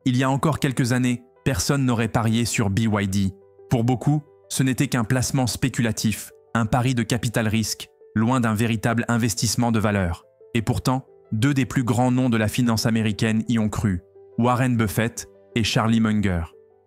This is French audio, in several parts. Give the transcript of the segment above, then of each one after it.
Il y a encore quelques années, personne n'aurait parié sur BYD. Pour beaucoup, ce n'était qu'un placement spéculatif, un pari de capital risque, loin d'un véritable investissement de valeur. Et pourtant, deux des plus grands noms de la finance américaine y ont cru, Warren Buffett et Charlie Munger.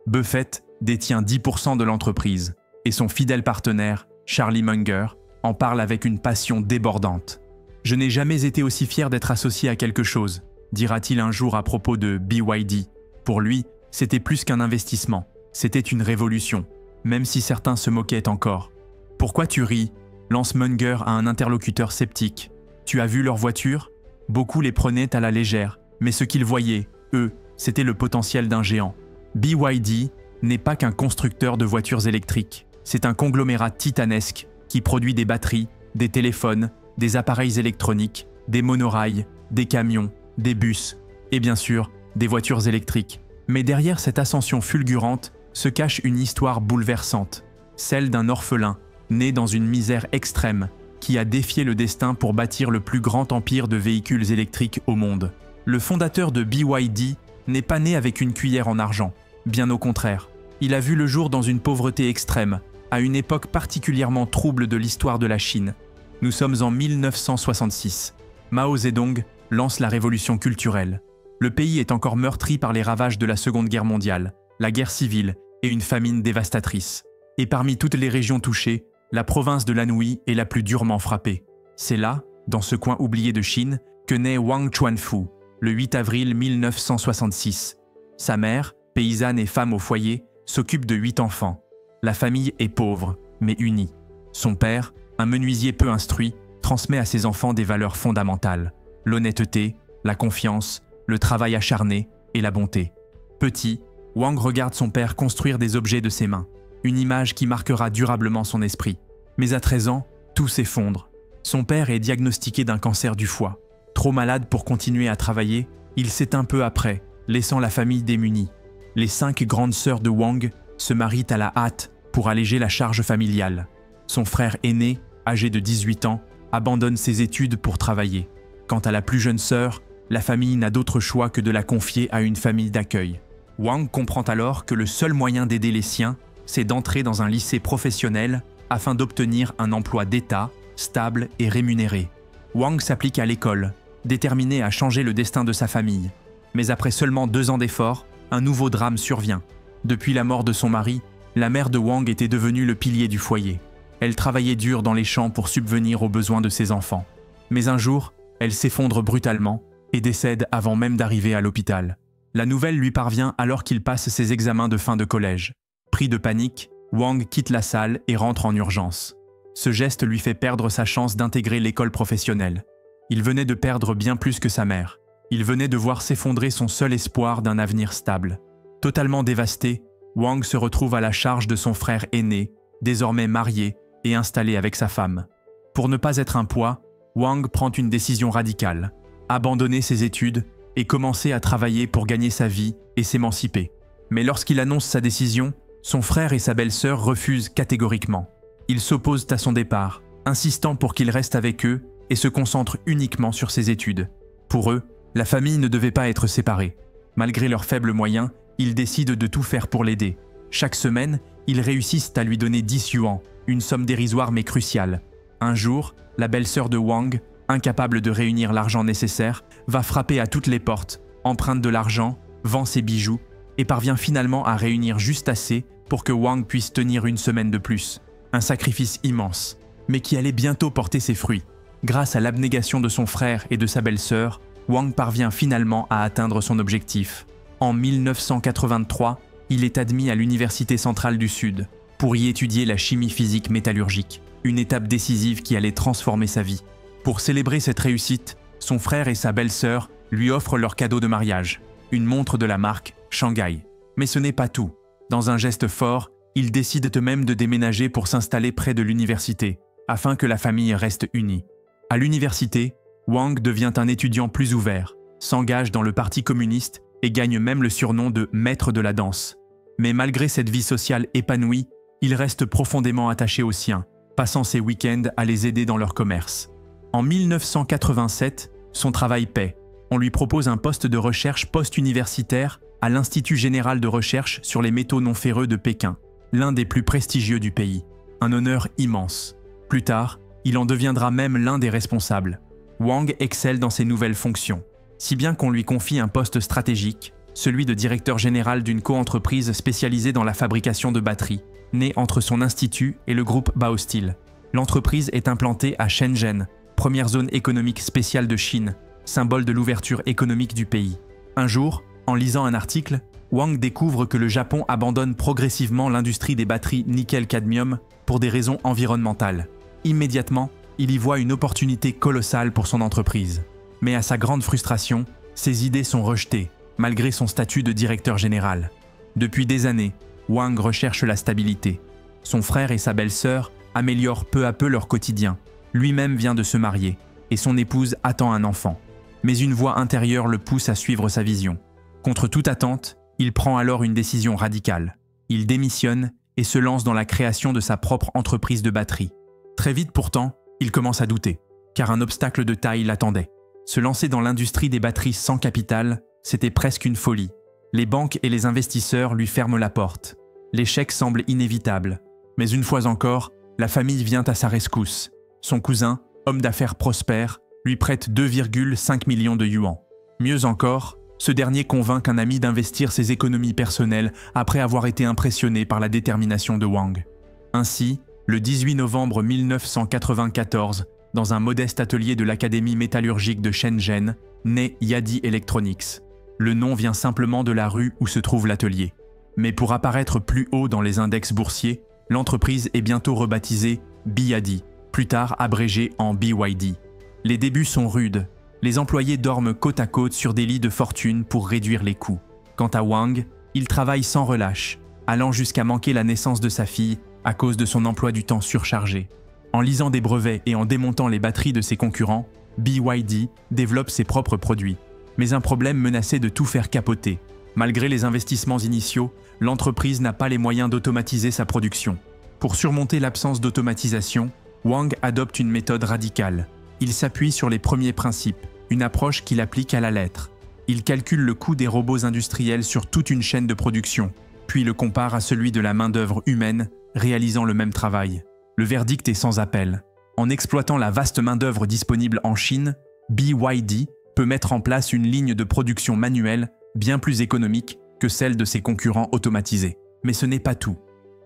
Buffett détient 10% de l'entreprise, et son fidèle partenaire, Charlie Munger, en parle avec une passion débordante. « Je n'ai jamais été aussi fier d'être associé à quelque chose », dira-t-il un jour à propos de BYD. Pour lui, c'était plus qu'un investissement, c'était une révolution, même si certains se moquaient encore. « Pourquoi tu ris ?» lance Munger à un interlocuteur sceptique. « Tu as vu leur voiture ?» Beaucoup les prenaient à la légère, mais ce qu'ils voyaient, eux, c'était le potentiel d'un géant. BYD n'est pas qu'un constructeur de voitures électriques, c'est un conglomérat titanesque qui produit des batteries, des téléphones, des appareils électroniques, des monorails, des camions, des bus et bien sûr, des voitures électriques. Mais derrière cette ascension fulgurante se cache une histoire bouleversante, celle d'un orphelin né dans une misère extrême qui a défié le destin pour bâtir le plus grand empire de véhicules électriques au monde. Le fondateur de BYD n'est pas né avec une cuillère en argent, bien au contraire. Il a vu le jour dans une pauvreté extrême, à une époque particulièrement trouble de l'histoire de la Chine. Nous sommes en 1966. Mao Zedong lance la révolution culturelle. Le pays est encore meurtri par les ravages de la Seconde Guerre mondiale, la guerre civile et une famine dévastatrice. Et parmi toutes les régions touchées, la province de l'Anhui est la plus durement frappée. C'est là, dans ce coin oublié de Chine, que naît Wang Chuanfu, le 8 avril 1966. Sa mère, paysanne et femme au foyer, s'occupe de 8 enfants. La famille est pauvre, mais unie. Son père, un menuisier peu instruit, transmet à ses enfants des valeurs fondamentales. L'honnêteté, la confiance, le travail acharné et la bonté. Petit, Wang regarde son père construire des objets de ses mains. Une image qui marquera durablement son esprit. Mais à 13 ans, tout s'effondre. Son père est diagnostiqué d'un cancer du foie. Trop malade pour continuer à travailler, il s'éteint peu après, laissant la famille démunie. Les 5 grandes sœurs de Wang se marient à la hâte pour alléger la charge familiale. Son frère aîné, âgé de 18 ans, abandonne ses études pour travailler. Quant à la plus jeune sœur, la famille n'a d'autre choix que de la confier à une famille d'accueil. Wang comprend alors que le seul moyen d'aider les siens, c'est d'entrer dans un lycée professionnel afin d'obtenir un emploi d'État, stable et rémunéré. Wang s'applique à l'école, déterminé à changer le destin de sa famille. Mais après seulement 2 ans d'efforts, un nouveau drame survient. Depuis la mort de son mari, la mère de Wang était devenue le pilier du foyer. Elle travaillait dur dans les champs pour subvenir aux besoins de ses enfants. Mais un jour, elle s'effondre brutalement et décède avant même d'arriver à l'hôpital. La nouvelle lui parvient alors qu'il passe ses examens de fin de collège. Pris de panique, Wang quitte la salle et rentre en urgence. Ce geste lui fait perdre sa chance d'intégrer l'école professionnelle. Il venait de perdre bien plus que sa mère. Il venait de voir s'effondrer son seul espoir d'un avenir stable. Totalement dévasté, Wang se retrouve à la charge de son frère aîné, désormais marié et installé avec sa femme. Pour ne pas être un poids, Wang prend une décision radicale, abandonner ses études et commencer à travailler pour gagner sa vie et s'émanciper. Mais lorsqu'il annonce sa décision, son frère et sa belle-sœur refusent catégoriquement. Ils s'opposent à son départ, insistant pour qu'il reste avec eux et se concentre uniquement sur ses études. Pour eux, la famille ne devait pas être séparée. Malgré leurs faibles moyens, ils décident de tout faire pour l'aider. Chaque semaine, ils réussissent à lui donner 10 yuans, une somme dérisoire mais cruciale. Un jour, la belle-sœur de Wang, incapable de réunir l'argent nécessaire, va frapper à toutes les portes, emprunte de l'argent, vend ses bijoux et parvient finalement à réunir juste assez pour que Wang puisse tenir une semaine de plus. Un sacrifice immense, mais qui allait bientôt porter ses fruits. Grâce à l'abnégation de son frère et de sa belle-sœur, Wang parvient finalement à atteindre son objectif. En 1983, il est admis à l'Université centrale du Sud pour y étudier la chimie physique métallurgique, une étape décisive qui allait transformer sa vie. Pour célébrer cette réussite, son frère et sa belle-sœur lui offrent leur cadeau de mariage, une montre de la marque Shanghai. Mais ce n'est pas tout. Dans un geste fort, ils décident eux-mêmes de déménager pour s'installer près de l'université, afin que la famille reste unie. À l'université, Wang devient un étudiant plus ouvert, s'engage dans le Parti communiste et gagne même le surnom de maître de la danse. Mais malgré cette vie sociale épanouie, il reste profondément attaché aux siens, passant ses week-ends à les aider dans leur commerce. En 1987, son travail paie. On lui propose un poste de recherche post-universitaire à l'Institut général de recherche sur les métaux non ferreux de Pékin, l'un des plus prestigieux du pays. Un honneur immense. Plus tard, il en deviendra même l'un des responsables. Wang excelle dans ses nouvelles fonctions, si bien qu'on lui confie un poste stratégique, celui de directeur général d'une coentreprise spécialisée dans la fabrication de batteries, née entre son institut et le groupe Baosteel. L'entreprise est implantée à Shenzhen, première zone économique spéciale de Chine, symbole de l'ouverture économique du pays. Un jour, en lisant un article, Wang découvre que le Japon abandonne progressivement l'industrie des batteries nickel-cadmium pour des raisons environnementales. Immédiatement, il y voit une opportunité colossale pour son entreprise. Mais à sa grande frustration, ses idées sont rejetées, malgré son statut de directeur général. Depuis des années, Wang recherche la stabilité. Son frère et sa belle-sœur améliorent peu à peu leur quotidien. Lui-même vient de se marier, et son épouse attend un enfant. Mais une voix intérieure le pousse à suivre sa vision. Contre toute attente, il prend alors une décision radicale. Il démissionne et se lance dans la création de sa propre entreprise de batterie. Très vite pourtant, il commence à douter, car un obstacle de taille l'attendait. Se lancer dans l'industrie des batteries sans capital, c'était presque une folie. Les banques et les investisseurs lui ferment la porte. L'échec semble inévitable. Mais une fois encore, la famille vient à sa rescousse. Son cousin, homme d'affaires prospère, lui prête 2,5 millions de yuans. Mieux encore, ce dernier convainc un ami d'investir ses économies personnelles après avoir été impressionné par la détermination de Wang. Ainsi, le 18 novembre 1994, dans un modeste atelier de l'Académie métallurgique de Shenzhen, naît Yadi Electronics. Le nom vient simplement de la rue où se trouve l'atelier. Mais pour apparaître plus haut dans les index boursiers, l'entreprise est bientôt rebaptisée BYD, plus tard abrégée en BYD. Les débuts sont rudes. Les employés dorment côte à côte sur des lits de fortune pour réduire les coûts. Quant à Wang, il travaille sans relâche, allant jusqu'à manquer la naissance de sa fille à cause de son emploi du temps surchargé. En lisant des brevets et en démontant les batteries de ses concurrents, BYD développe ses propres produits. Mais un problème menaçait de tout faire capoter. Malgré les investissements initiaux, l'entreprise n'a pas les moyens d'automatiser sa production. Pour surmonter l'absence d'automatisation, Wang adopte une méthode radicale. Il s'appuie sur les premiers principes, une approche qu'il applique à la lettre. Il calcule le coût des robots industriels sur toute une chaîne de production, puis le compare à celui de la main-d'œuvre humaine réalisant le même travail. Le verdict est sans appel. En exploitant la vaste main-d'œuvre disponible en Chine, BYD peut mettre en place une ligne de production manuelle bien plus économique que celle de ses concurrents automatisés. Mais ce n'est pas tout.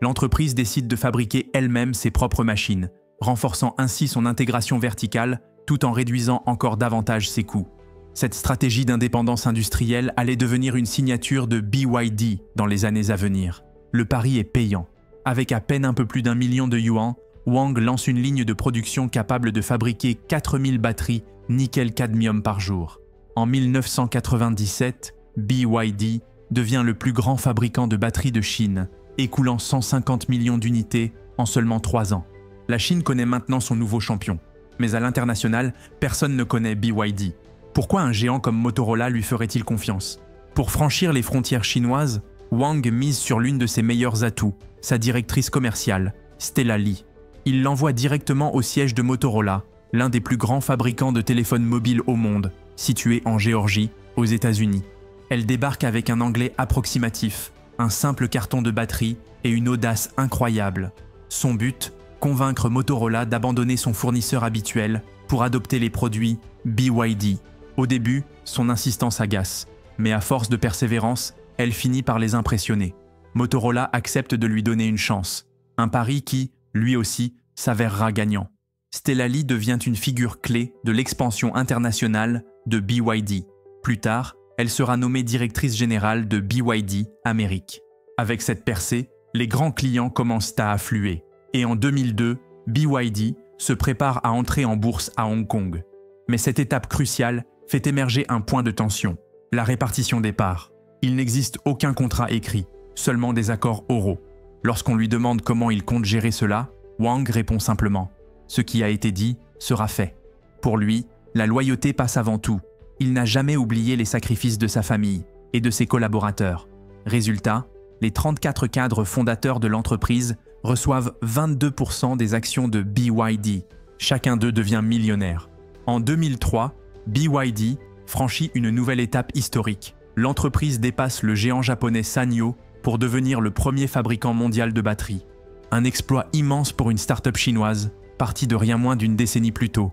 L'entreprise décide de fabriquer elle-même ses propres machines, renforçant ainsi son intégration verticale tout en réduisant encore davantage ses coûts. Cette stratégie d'indépendance industrielle allait devenir une signature de BYD dans les années à venir. Le pari est payant. Avec à peine un peu plus d'1 million de yuans, Wang lance une ligne de production capable de fabriquer 4000 batteries nickel-cadmium par jour. En 1997, BYD devient le plus grand fabricant de batteries de Chine, écoulant 150 millions d'unités en seulement 3 ans. La Chine connaît maintenant son nouveau champion. Mais à l'international, personne ne connaît BYD. Pourquoi un géant comme Motorola lui ferait-il confiance? Pour franchir les frontières chinoises, Wang mise sur l'une de ses meilleurs atouts, sa directrice commerciale, Stella Li. Il l'envoie directement au siège de Motorola, l'un des plus grands fabricants de téléphones mobiles au monde, situé en Géorgie, aux États-Unis. Elle débarque avec un anglais approximatif, un simple carton de batterie et une audace incroyable. Son but, convaincre Motorola d'abandonner son fournisseur habituel pour adopter les produits BYD. Au début, son insistance agace, mais à force de persévérance, elle finit par les impressionner. Motorola accepte de lui donner une chance, un pari qui, lui aussi, s'avérera gagnant. Stella Li devient une figure clé de l'expansion internationale de BYD. Plus tard, elle sera nommée directrice générale de BYD Amérique. Avec cette percée, les grands clients commencent à affluer. Et en 2002, BYD se prépare à entrer en bourse à Hong Kong. Mais cette étape cruciale fait émerger un point de tension, la répartition des parts. Il n'existe aucun contrat écrit, seulement des accords oraux. Lorsqu'on lui demande comment il compte gérer cela, Wang répond simplement « Ce qui a été dit sera fait ». Pour lui, la loyauté passe avant tout. Il n'a jamais oublié les sacrifices de sa famille et de ses collaborateurs. Résultat, les 34 cadres fondateurs de l'entreprise reçoivent 22% des actions de BYD. Chacun d'eux devient millionnaire. En 2003, BYD franchit une nouvelle étape historique. L'entreprise dépasse le géant japonais Sanyo pour devenir le premier fabricant mondial de batteries. Un exploit immense pour une start-up chinoise, partie de rien moins d'une décennie plus tôt.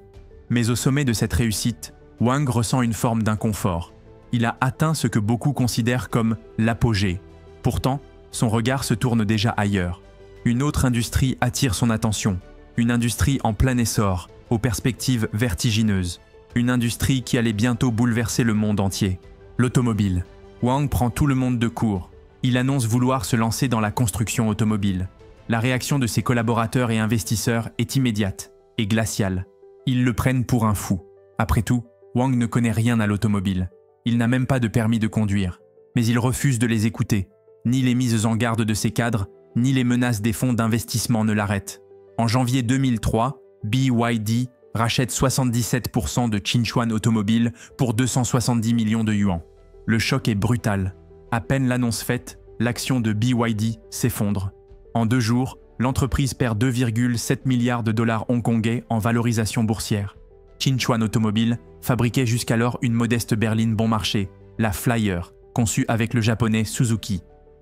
Mais au sommet de cette réussite, Wang ressent une forme d'inconfort. Il a atteint ce que beaucoup considèrent comme l'apogée. Pourtant, son regard se tourne déjà ailleurs. Une autre industrie attire son attention. Une industrie en plein essor, aux perspectives vertigineuses. Une industrie qui allait bientôt bouleverser le monde entier. L'automobile. Wang prend tout le monde de court. Il annonce vouloir se lancer dans la construction automobile. La réaction de ses collaborateurs et investisseurs est immédiate et glaciale. Ils le prennent pour un fou. Après tout, Wang ne connaît rien à l'automobile. Il n'a même pas de permis de conduire. Mais il refuse de les écouter. Ni les mises en garde de ses cadres, ni les menaces des fonds d'investissement ne l'arrêtent. En janvier 2003, BYD rachète 77% de Qinchuan Automobile pour 270 millions de yuans. Le choc est brutal. À peine l'annonce faite, l'action de BYD s'effondre. En 2 jours, l'entreprise perd 2,7 milliards de dollars hongkongais en valorisation boursière. Qinchuan Automobile fabriquait jusqu'alors une modeste berline bon marché, la Flyer, conçue avec le japonais Suzuki.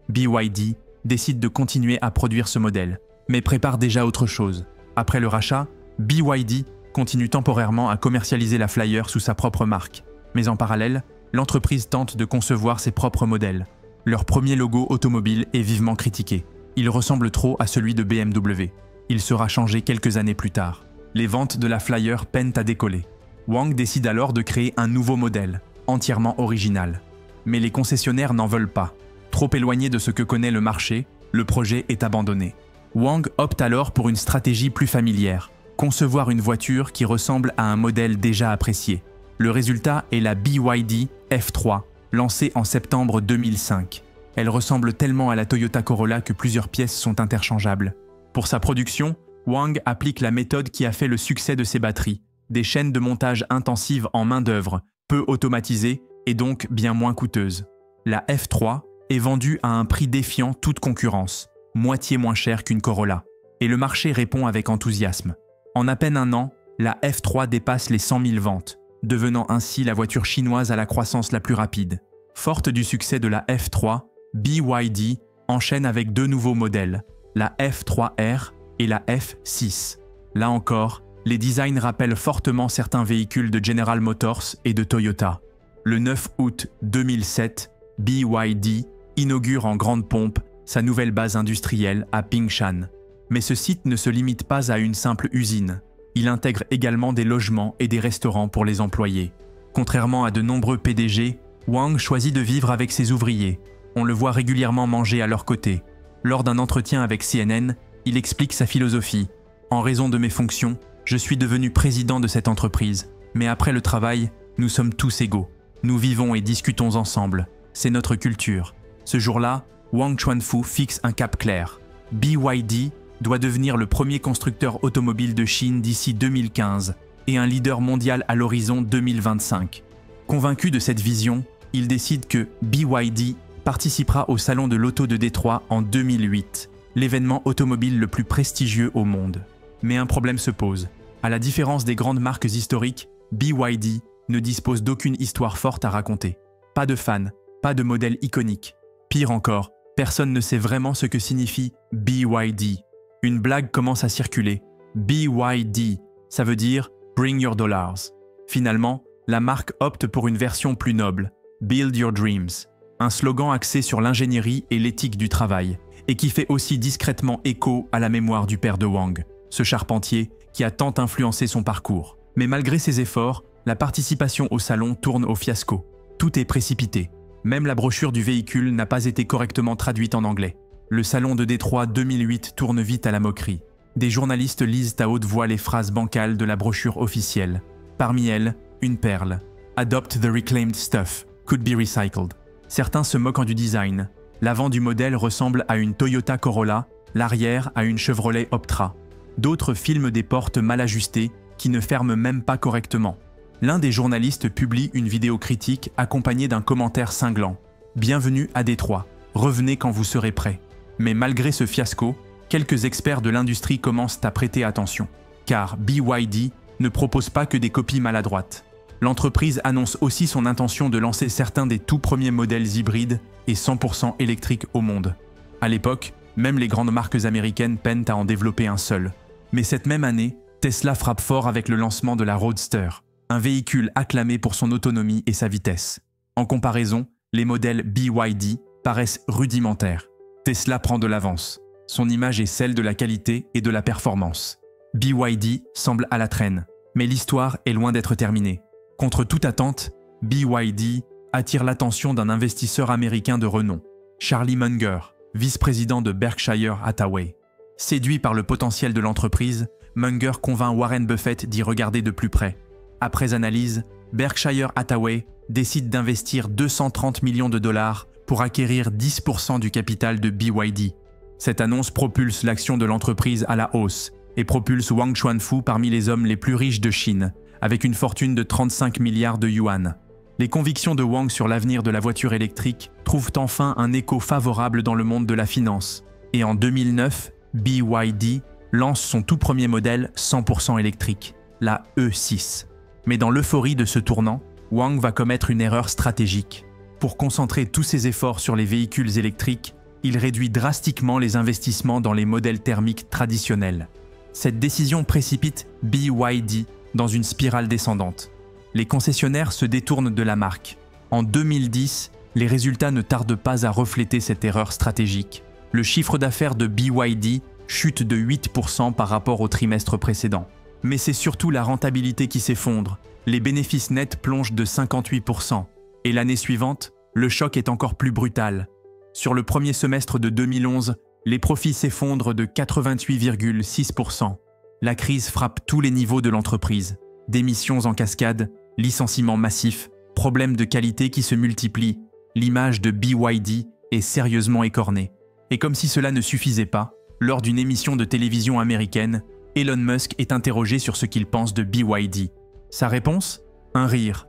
BYD décide de continuer à produire ce modèle, mais prépare déjà autre chose. Après le rachat, BYD continue temporairement à commercialiser la Flyer sous sa propre marque. Mais en parallèle, l'entreprise tente de concevoir ses propres modèles. Leur premier logo automobile est vivement critiqué. Il ressemble trop à celui de BMW. Il sera changé quelques années plus tard. Les ventes de la Flyer peinent à décoller. Wang décide alors de créer un nouveau modèle, entièrement original. Mais les concessionnaires n'en veulent pas. Trop éloigné de ce que connaît le marché, le projet est abandonné. Wang opte alors pour une stratégie plus familière, concevoir une voiture qui ressemble à un modèle déjà apprécié. Le résultat est la BYD F3, lancée en septembre 2005. Elle ressemble tellement à la Toyota Corolla que plusieurs pièces sont interchangeables. Pour sa production, Wang applique la méthode qui a fait le succès de ses batteries, des chaînes de montage intensives en main-d'œuvre, peu automatisées et donc bien moins coûteuses. La F3 est vendue à un prix défiant toute concurrence, moitié moins cher qu'une Corolla. Et le marché répond avec enthousiasme. En à peine un an, la F3 dépasse les 100 000 ventes, devenant ainsi la voiture chinoise à la croissance la plus rapide. Forte du succès de la F3, BYD enchaîne avec 2 nouveaux modèles, la F3R et la F6. Là encore, les designs rappellent fortement certains véhicules de General Motors et de Toyota. Le 9 août 2007, BYD inaugure en grande pompe sa nouvelle base industrielle à Pingshan. Mais ce site ne se limite pas à une simple usine. Il intègre également des logements et des restaurants pour les employés. Contrairement à de nombreux PDG, Wang choisit de vivre avec ses ouvriers. On le voit régulièrement manger à leur côté. Lors d'un entretien avec CNN, il explique sa philosophie. « En raison de mes fonctions, je suis devenu président de cette entreprise. Mais après le travail, nous sommes tous égaux. Nous vivons et discutons ensemble. C'est notre culture. » Ce jour-là, Wang Chuanfu fixe un cap clair. BYD doit devenir le premier constructeur automobile de Chine d'ici 2015 et un leader mondial à l'horizon 2025. Convaincu de cette vision, il décide que BYD participera au Salon de l'Auto de Détroit en 2008, l'événement automobile le plus prestigieux au monde. Mais un problème se pose. À la différence des grandes marques historiques, BYD ne dispose d'aucune histoire forte à raconter. Pas de fans, pas de modèle iconique. Pire encore, personne ne sait vraiment ce que signifie BYD. Une blague commence à circuler. BYD, ça veut dire « Bring Your Dollars ». Finalement, la marque opte pour une version plus noble, « Build Your Dreams », un slogan axé sur l'ingénierie et l'éthique du travail, et qui fait aussi discrètement écho à la mémoire du père de Wang, ce charpentier qui a tant influencé son parcours. Mais malgré ses efforts, la participation au salon tourne au fiasco. Tout est précipité. Même la brochure du véhicule n'a pas été correctement traduite en anglais. Le salon de Détroit 2008 tourne vite à la moquerie. Des journalistes lisent à haute voix les phrases bancales de la brochure officielle. Parmi elles, une perle. « Adopt the reclaimed stuff, could be recycled ». Certains se moquent du design. L'avant du modèle ressemble à une Toyota Corolla, l'arrière à une Chevrolet Optra. D'autres filment des portes mal ajustées qui ne ferment même pas correctement. L'un des journalistes publie une vidéo critique accompagnée d'un commentaire cinglant. « Bienvenue à Détroit, revenez quand vous serez prêts ». Mais malgré ce fiasco, quelques experts de l'industrie commencent à prêter attention. Car BYD ne propose pas que des copies maladroites. L'entreprise annonce aussi son intention de lancer certains des tout premiers modèles hybrides et 100% électriques au monde. À l'époque, même les grandes marques américaines peinent à en développer un seul. Mais cette même année, Tesla frappe fort avec le lancement de la Roadster, un véhicule acclamé pour son autonomie et sa vitesse. En comparaison, les modèles BYD paraissent rudimentaires. Tesla prend de l'avance. Son image est celle de la qualité et de la performance. BYD semble à la traîne, mais l'histoire est loin d'être terminée. Contre toute attente, BYD attire l'attention d'un investisseur américain de renom, Charlie Munger, vice-président de Berkshire Hathaway. Séduit par le potentiel de l'entreprise, Munger convainc Warren Buffett d'y regarder de plus près. Après analyse, Berkshire Hathaway décide d'investir 230 millions de dollars pour acquérir 10% du capital de BYD. Cette annonce propulse l'action de l'entreprise à la hausse et propulse Wang Chuanfu parmi les hommes les plus riches de Chine, avec une fortune de 35 milliards de yuan. Les convictions de Wang sur l'avenir de la voiture électrique trouvent enfin un écho favorable dans le monde de la finance. Et en 2009, BYD lance son tout premier modèle 100% électrique, la E6. Mais dans l'euphorie de ce tournant, Wang va commettre une erreur stratégique. Pour concentrer tous ses efforts sur les véhicules électriques, il réduit drastiquement les investissements dans les modèles thermiques traditionnels. Cette décision précipite BYD dans une spirale descendante. Les concessionnaires se détournent de la marque. En 2010, les résultats ne tardent pas à refléter cette erreur stratégique. Le chiffre d'affaires de BYD chute de 8% par rapport au trimestre précédent. Mais c'est surtout la rentabilité qui s'effondre. Les bénéfices nets plongent de 58%. Et l'année suivante, le choc est encore plus brutal. Sur le premier semestre de 2011, les profits s'effondrent de 88,6%. La crise frappe tous les niveaux de l'entreprise. Démissions en cascade, licenciements massifs, problèmes de qualité qui se multiplient. L'image de BYD est sérieusement écornée. Et comme si cela ne suffisait pas, lors d'une émission de télévision américaine, Elon Musk est interrogé sur ce qu'il pense de BYD. Sa réponse ? Un rire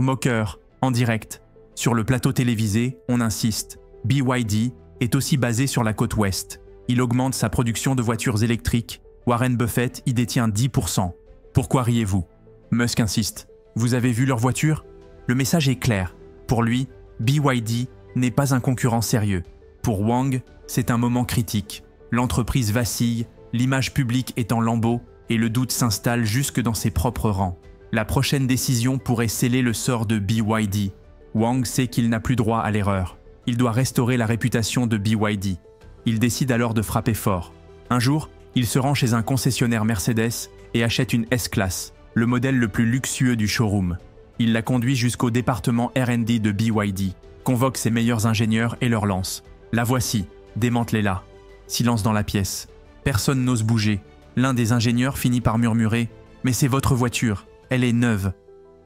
moqueur, en direct. Sur le plateau télévisé, on insiste. BYD est aussi basé sur la côte ouest. Il augmente sa production de voitures électriques. Warren Buffett y détient 10%. Pourquoi riez-vous ? Musk insiste. Vous avez vu leur voiture ? Le message est clair. Pour lui, BYD n'est pas un concurrent sérieux. Pour Wang, c'est un moment critique. L'entreprise vacille, l'image publique est en lambeaux et le doute s'installe jusque dans ses propres rangs. La prochaine décision pourrait sceller le sort de BYD. Wang sait qu'il n'a plus droit à l'erreur. Il doit restaurer la réputation de BYD. Il décide alors de frapper fort. Un jour, il se rend chez un concessionnaire Mercedes et achète une S-Class, le modèle le plus luxueux du showroom. Il la conduit jusqu'au département R&D de BYD, convoque ses meilleurs ingénieurs et leur lance. La voici, démantelez-la. Silence dans la pièce. Personne n'ose bouger. L'un des ingénieurs finit par murmurer « Mais c'est votre voiture, elle est neuve ».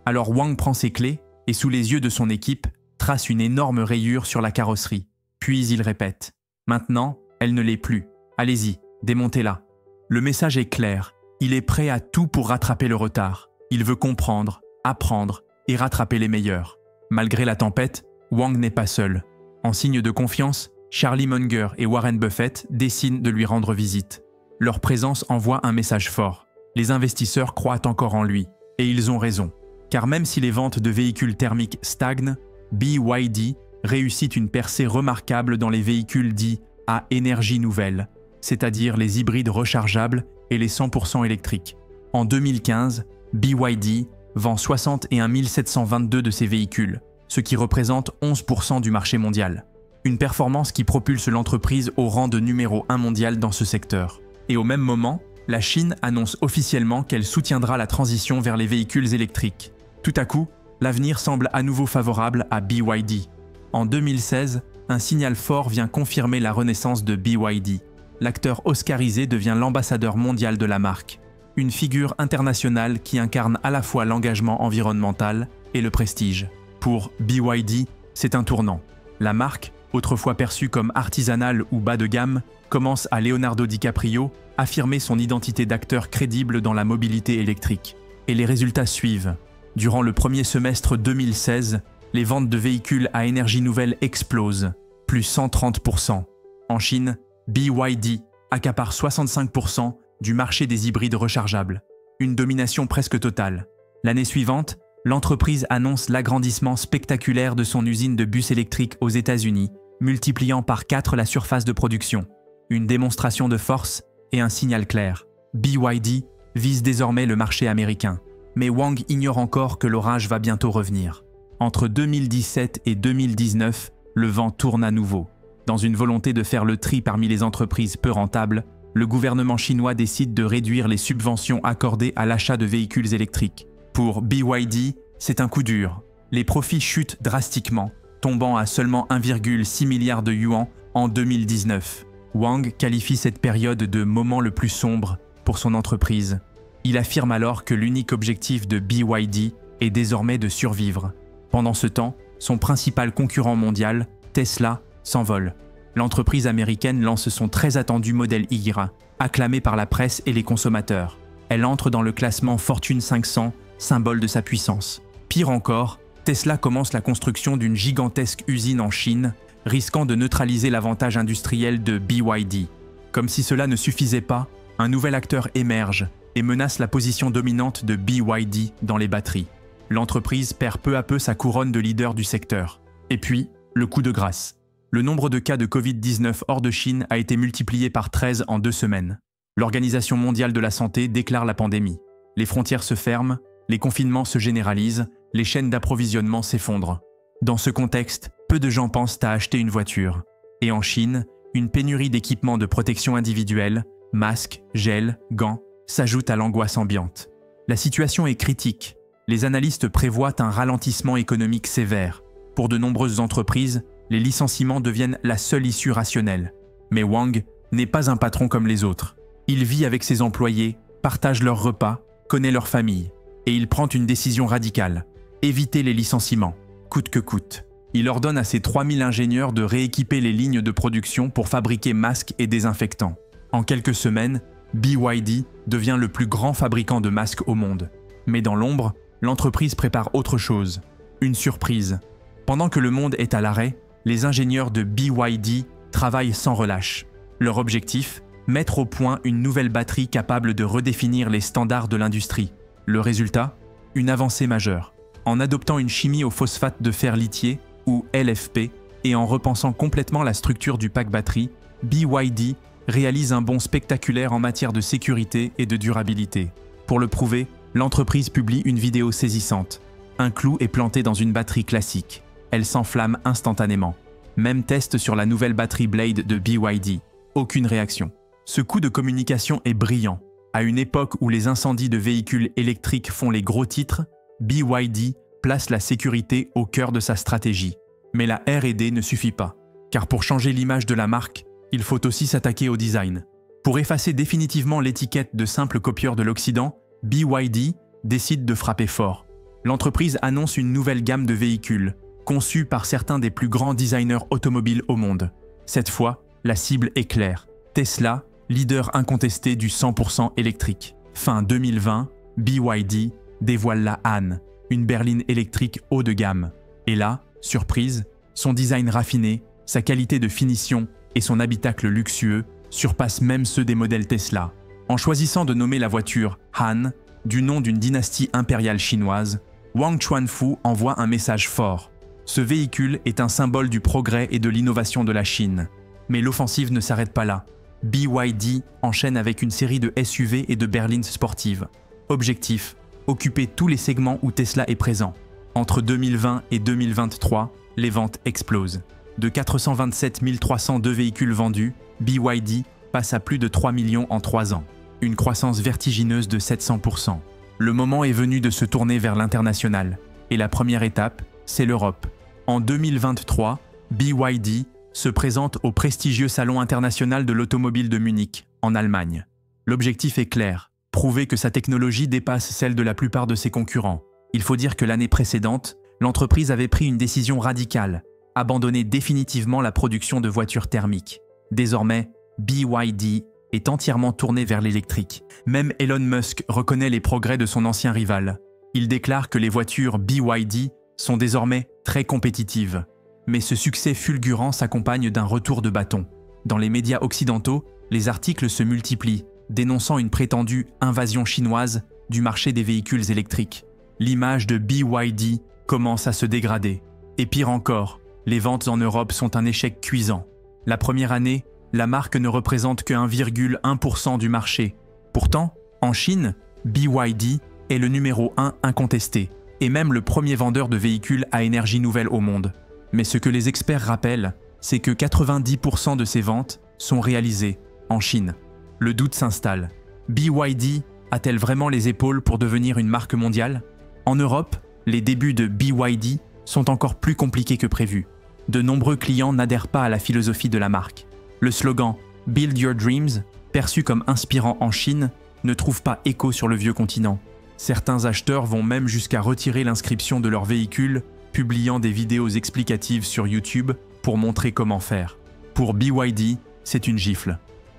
Alors Wang prend ses clés et sous les yeux de son équipe, trace une énorme rayure sur la carrosserie. Puis il répète « Maintenant, elle ne l'est plus. Allez-y, démontez-la ». Le message est clair. Il est prêt à tout pour rattraper le retard. Il veut comprendre, apprendre et rattraper les meilleurs. Malgré la tempête, Wang n'est pas seul. En signe de confiance, Charlie Munger et Warren Buffett décident de lui rendre visite. Leur présence envoie un message fort. Les investisseurs croient encore en lui. Et ils ont raison. Car même si les ventes de véhicules thermiques stagnent, BYD réussit une percée remarquable dans les véhicules dits à énergie nouvelle, c'est-à-dire les hybrides rechargeables et les 100% électriques. En 2015, BYD vend 61 722 de ces véhicules, ce qui représente 11% du marché mondial. Une performance qui propulse l'entreprise au rang de numéro 1 mondial dans ce secteur. Et au même moment, la Chine annonce officiellement qu'elle soutiendra la transition vers les véhicules électriques. Tout à coup, l'avenir semble à nouveau favorable à BYD. En 2016, un signal fort vient confirmer la renaissance de BYD. L'acteur oscarisé devient l'ambassadeur mondial de la marque. Une figure internationale qui incarne à la fois l'engagement environnemental et le prestige. Pour BYD, c'est un tournant. La marque, autrefois perçue comme artisanale ou bas de gamme, commence à Leonardo DiCaprio affirmer son identité d'acteur crédible dans la mobilité électrique. Et les résultats suivent. Durant le premier semestre 2016, les ventes de véhicules à énergie nouvelle explosent, plus 130%. En Chine, BYD accapare 65% du marché des hybrides rechargeables. Une domination presque totale. L'année suivante, l'entreprise annonce l'agrandissement spectaculaire de son usine de bus électriques aux États-Unis, multipliant par 4 la surface de production. Une démonstration de force et un signal clair. BYD vise désormais le marché américain. Mais Wang ignore encore que l'orage va bientôt revenir. Entre 2017 et 2019, le vent tourne à nouveau. Dans une volonté de faire le tri parmi les entreprises peu rentables, le gouvernement chinois décide de réduire les subventions accordées à l'achat de véhicules électriques. Pour BYD, c'est un coup dur. Les profits chutent drastiquement, tombant à seulement 1,6 milliard de yuan en 2019. Wang qualifie cette période de moment le plus sombre pour son entreprise. Il affirme alors que l'unique objectif de BYD est désormais de survivre. Pendant ce temps, son principal concurrent mondial, Tesla, s'envole. L'entreprise américaine lance son très attendu modèle Y, acclamé par la presse et les consommateurs. Elle entre dans le classement Fortune 500, symbole de sa puissance. Pire encore, Tesla commence la construction d'une gigantesque usine en Chine, risquant de neutraliser l'avantage industriel de BYD. Comme si cela ne suffisait pas, un nouvel acteur émerge et menace la position dominante de BYD dans les batteries. L'entreprise perd peu à peu sa couronne de leader du secteur. Et puis, le coup de grâce. Le nombre de cas de Covid-19 hors de Chine a été multiplié par 13 en 2 semaines. L'Organisation mondiale de la santé déclare la pandémie. Les frontières se ferment, les confinements se généralisent, les chaînes d'approvisionnement s'effondrent. Dans ce contexte, peu de gens pensent à acheter une voiture. Et en Chine, une pénurie d'équipements de protection individuelle, masques, gels, gants, s'ajoute à l'angoisse ambiante. La situation est critique. Les analystes prévoient un ralentissement économique sévère. Pour de nombreuses entreprises, les licenciements deviennent la seule issue rationnelle. Mais Wang n'est pas un patron comme les autres. Il vit avec ses employés, partage leurs repas, connaît leur famille. Et il prend une décision radicale. Éviter les licenciements, coûte que coûte. Il ordonne à ses 3000 ingénieurs de rééquiper les lignes de production pour fabriquer masques et désinfectants. En quelques semaines, BYD devient le plus grand fabricant de masques au monde. Mais dans l'ombre, l'entreprise prépare autre chose. Une surprise. Pendant que le monde est à l'arrêt, les ingénieurs de BYD travaillent sans relâche. Leur objectif, mettre au point une nouvelle batterie capable de redéfinir les standards de l'industrie. Le résultat, une avancée majeure. En adoptant une chimie au phosphate de fer lithié, ou LFP, et en repensant complètement la structure du pack batterie, BYD réalise un bond spectaculaire en matière de sécurité et de durabilité. Pour le prouver, l'entreprise publie une vidéo saisissante. Un clou est planté dans une batterie classique. Elle s'enflamme instantanément. Même test sur la nouvelle batterie Blade de BYD. Aucune réaction. Ce coup de communication est brillant. À une époque où les incendies de véhicules électriques font les gros titres, BYD place la sécurité au cœur de sa stratégie. Mais la R&D ne suffit pas. Car pour changer l'image de la marque, il faut aussi s'attaquer au design. Pour effacer définitivement l'étiquette de simple copieur de l'Occident, BYD décide de frapper fort. L'entreprise annonce une nouvelle gamme de véhicules, conçus par certains des plus grands designers automobiles au monde. Cette fois, la cible est claire. Tesla, leader incontesté du 100% électrique. Fin 2020, BYD dévoile la Han, une berline électrique haut de gamme. Et là, surprise, son design raffiné, sa qualité de finition et son habitacle luxueux surpassent même ceux des modèles Tesla. En choisissant de nommer la voiture Han, du nom d'une dynastie impériale chinoise, Wang Chuanfu envoie un message fort. Ce véhicule est un symbole du progrès et de l'innovation de la Chine. Mais l'offensive ne s'arrête pas là. BYD enchaîne avec une série de SUV et de berlines sportives. Objectif, occuper tous les segments où Tesla est présent. Entre 2020 et 2023, les ventes explosent. De 427 302 véhicules vendus, BYD passe à plus de 3 millions en 3 ans. Une croissance vertigineuse de 700%. Le moment est venu de se tourner vers l'international. Et la première étape, c'est l'Europe. En 2023, BYD se présente au prestigieux Salon international de l'automobile de Munich, en Allemagne. L'objectif est clair, prouver que sa technologie dépasse celle de la plupart de ses concurrents. Il faut dire que l'année précédente, l'entreprise avait pris une décision radicale, abandonner définitivement la production de voitures thermiques. Désormais, BYD est entièrement tourné vers l'électrique. Même Elon Musk reconnaît les progrès de son ancien rival. Il déclare que les voitures BYD sont désormais très compétitives. Mais ce succès fulgurant s'accompagne d'un retour de bâton. Dans les médias occidentaux, les articles se multiplient, dénonçant une prétendue invasion chinoise du marché des véhicules électriques. l'image de BYD commence à se dégrader. Et pire encore, les ventes en Europe sont un échec cuisant. La première année, la marque ne représente que 1,1% du marché. Pourtant, en Chine, BYD est le numéro 1 incontesté, et même le premier vendeur de véhicules à énergie nouvelle au monde. Mais ce que les experts rappellent, c'est que 90% de ces ventes sont réalisées en Chine. Le doute s'installe. BYD a-t-elle vraiment les épaules pour devenir une marque mondiale? En Europe, les débuts de BYD sont encore plus compliqués que prévu. De nombreux clients n'adhèrent pas à la philosophie de la marque. Le slogan « Build Your Dreams », perçu comme inspirant en Chine, ne trouve pas écho sur le vieux continent. Certains acheteurs vont même jusqu'à retirer l'inscription de leur véhicule, publiant des vidéos explicatives sur YouTube pour montrer comment faire. Pour BYD, c'est une gifle.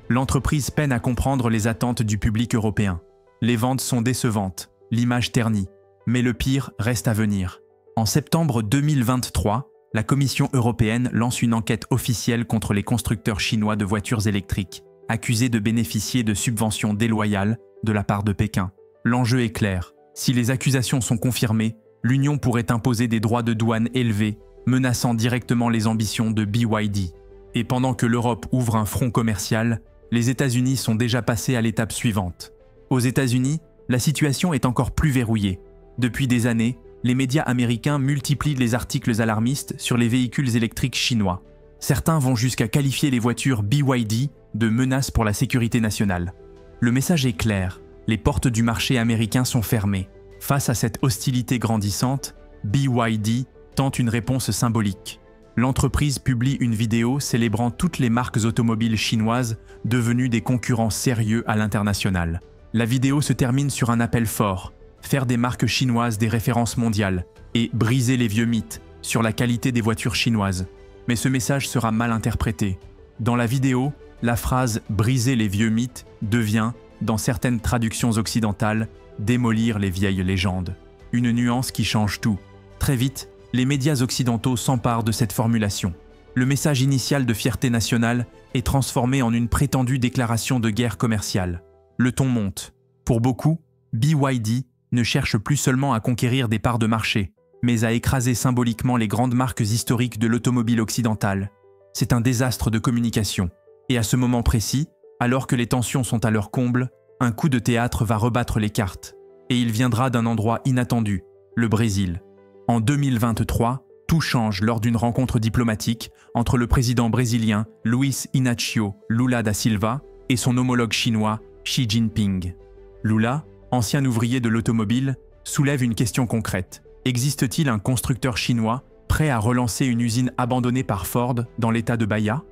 L'entreprise peine à comprendre les attentes du public européen. Les ventes sont décevantes, l'image ternie, mais le pire reste à venir. En septembre 2023, la Commission européenne lance une enquête officielle contre les constructeurs chinois de voitures électriques, accusés de bénéficier de subventions déloyales de la part de Pékin. L'enjeu est clair. Si les accusations sont confirmées, l'Union pourrait imposer des droits de douane élevés, menaçant directement les ambitions de BYD. Et pendant que l'Europe ouvre un front commercial, les États-Unis sont déjà passés à l'étape suivante. Aux États-Unis, la situation est encore plus verrouillée. Depuis des années, les médias américains multiplient les articles alarmistes sur les véhicules électriques chinois. Certains vont jusqu'à qualifier les voitures BYD de menaces pour la sécurité nationale. Le message est clair, les portes du marché américain sont fermées. Face à cette hostilité grandissante, BYD tente une réponse symbolique. L'entreprise publie une vidéo célébrant toutes les marques automobiles chinoises devenues des concurrents sérieux à l'international. La vidéo se termine sur un appel fort, faire des marques chinoises des références mondiales et briser les vieux mythes sur la qualité des voitures chinoises. Mais ce message sera mal interprété. Dans la vidéo, la phrase « briser les vieux mythes » devient, dans certaines traductions occidentales, « démolir les vieilles légendes ». Une nuance qui change tout. Très vite, les médias occidentaux s'emparent de cette formulation. Le message initial de fierté nationale est transformé en une prétendue déclaration de guerre commerciale. Le ton monte. Pour beaucoup, BYD ne cherche plus seulement à conquérir des parts de marché, mais à écraser symboliquement les grandes marques historiques de l'automobile occidentale. C'est un désastre de communication. Et à ce moment précis, alors que les tensions sont à leur comble, un coup de théâtre va rebattre les cartes. Et il viendra d'un endroit inattendu, le Brésil. En 2023, tout change lors d'une rencontre diplomatique entre le président brésilien Luiz Inácio Lula da Silva et son homologue chinois Xi Jinping. Lula, ancien ouvrier de l'automobile, soulève une question concrète. Existe-t-il un constructeur chinois prêt à relancer une usine abandonnée par Ford dans l'état de Bahia?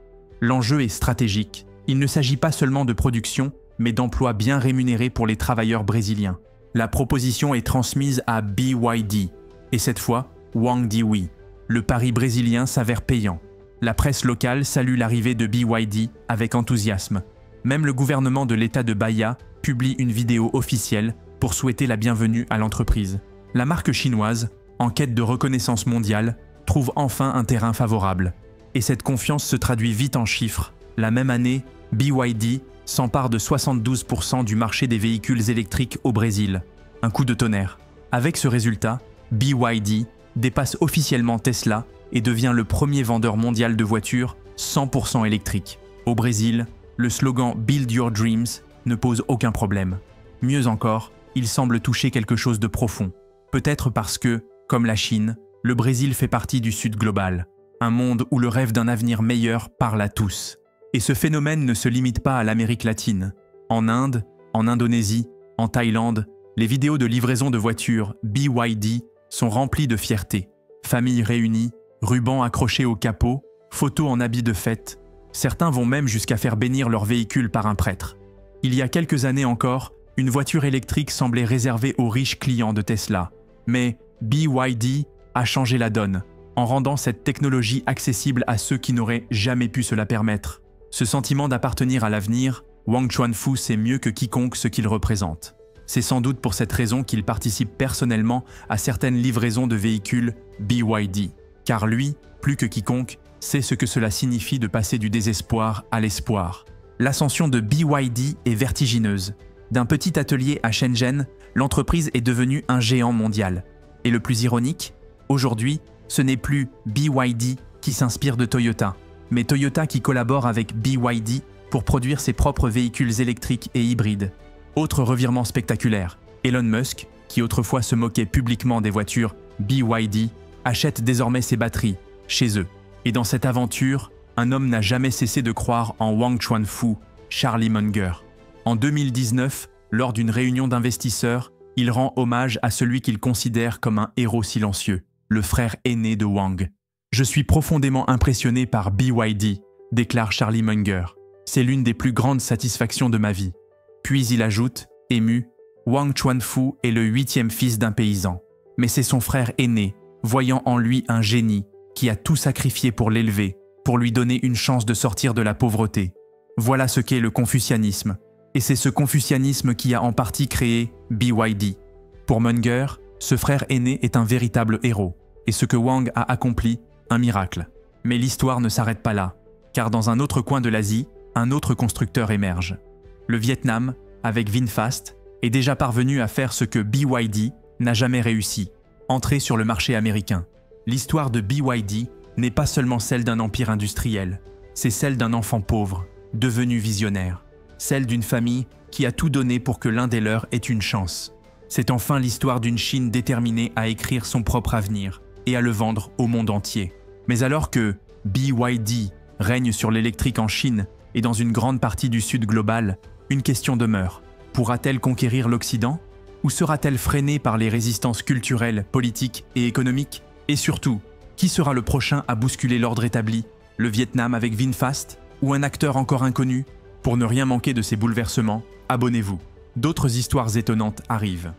L'enjeu est stratégique. Il ne s'agit pas seulement de production, mais d'emplois bien rémunérés pour les travailleurs brésiliens. La proposition est transmise à BYD. Et cette fois, Wang dit oui. Le pari brésilien s'avère payant. La presse locale salue l'arrivée de BYD avec enthousiasme. Même le gouvernement de l'État de Bahia publie une vidéo officielle pour souhaiter la bienvenue à l'entreprise. La marque chinoise, en quête de reconnaissance mondiale, trouve enfin un terrain favorable. Et cette confiance se traduit vite en chiffres. La même année, BYD s'empare de 72% du marché des véhicules électriques au Brésil. Un coup de tonnerre. Avec ce résultat, BYD dépasse officiellement Tesla et devient le premier vendeur mondial de voitures 100% électriques. Au Brésil, le slogan « Build Your Dreams » ne pose aucun problème. Mieux encore, il semble toucher quelque chose de profond. Peut-être parce que, comme la Chine, le Brésil fait partie du Sud global, un monde où le rêve d'un avenir meilleur parle à tous. Et ce phénomène ne se limite pas à l'Amérique latine. En Inde, en Indonésie, en Thaïlande, les vidéos de livraison de voitures BYD sont remplies de fierté. Familles réunies, rubans accrochés au capot, photos en habits de fête. Certains vont même jusqu'à faire bénir leur véhicule par un prêtre. Il y a quelques années encore, une voiture électrique semblait réservée aux riches clients de Tesla. Mais BYD a changé la donne, en rendant cette technologie accessible à ceux qui n'auraient jamais pu se la permettre. Ce sentiment d'appartenir à l'avenir, Wang Chuanfu sait mieux que quiconque ce qu'il représente. C'est sans doute pour cette raison qu'il participe personnellement à certaines livraisons de véhicules BYD. Car lui, plus que quiconque, sait ce que cela signifie de passer du désespoir à l'espoir. L'ascension de BYD est vertigineuse. D'un petit atelier à Shenzhen, l'entreprise est devenue un géant mondial. Et le plus ironique, aujourd'hui, ce n'est plus BYD qui s'inspire de Toyota, mais Toyota qui collabore avec BYD pour produire ses propres véhicules électriques et hybrides. Autre revirement spectaculaire, Elon Musk, qui autrefois se moquait publiquement des voitures BYD, achète désormais ses batteries, chez eux. Et dans cette aventure, un homme n'a jamais cessé de croire en Wang Chuanfu, Charlie Munger. En 2019, lors d'une réunion d'investisseurs, il rend hommage à celui qu'il considère comme un héros silencieux, le frère aîné de Wang. « Je suis profondément impressionné par BYD », déclare Charlie Munger. « C'est l'une des plus grandes satisfactions de ma vie. » Puis il ajoute, ému, « Wang Chuanfu est le 8e fils d'un paysan. Mais c'est son frère aîné, voyant en lui un génie, qui a tout sacrifié pour l'élever, pour lui donner une chance de sortir de la pauvreté. Voilà ce qu'est le confucianisme. Et c'est ce confucianisme qui a en partie créé BYD. Pour Munger, ce frère aîné est un véritable héros, et ce que Wang a accompli, un miracle. Mais l'histoire ne s'arrête pas là, car dans un autre coin de l'Asie, un autre constructeur émerge. Le Vietnam, avec VinFast, est déjà parvenu à faire ce que BYD n'a jamais réussi, entrer sur le marché américain. L'histoire de BYD n'est pas seulement celle d'un empire industriel, c'est celle d'un enfant pauvre, devenu visionnaire. Celle d'une famille qui a tout donné pour que l'un des leurs ait une chance. C'est enfin l'histoire d'une Chine déterminée à écrire son propre avenir et à le vendre au monde entier. Mais alors que BYD règne sur l'électrique en Chine et dans une grande partie du Sud global, une question demeure. Pourra-t-elle conquérir l'Occident? Ou sera-t-elle freinée par les résistances culturelles, politiques et économiques? Et surtout, qui sera le prochain à bousculer l'ordre établi? Le Vietnam avec VinFast? Ou un acteur encore inconnu? Pour ne rien manquer de ces bouleversements, abonnez-vous. D'autres histoires étonnantes arrivent.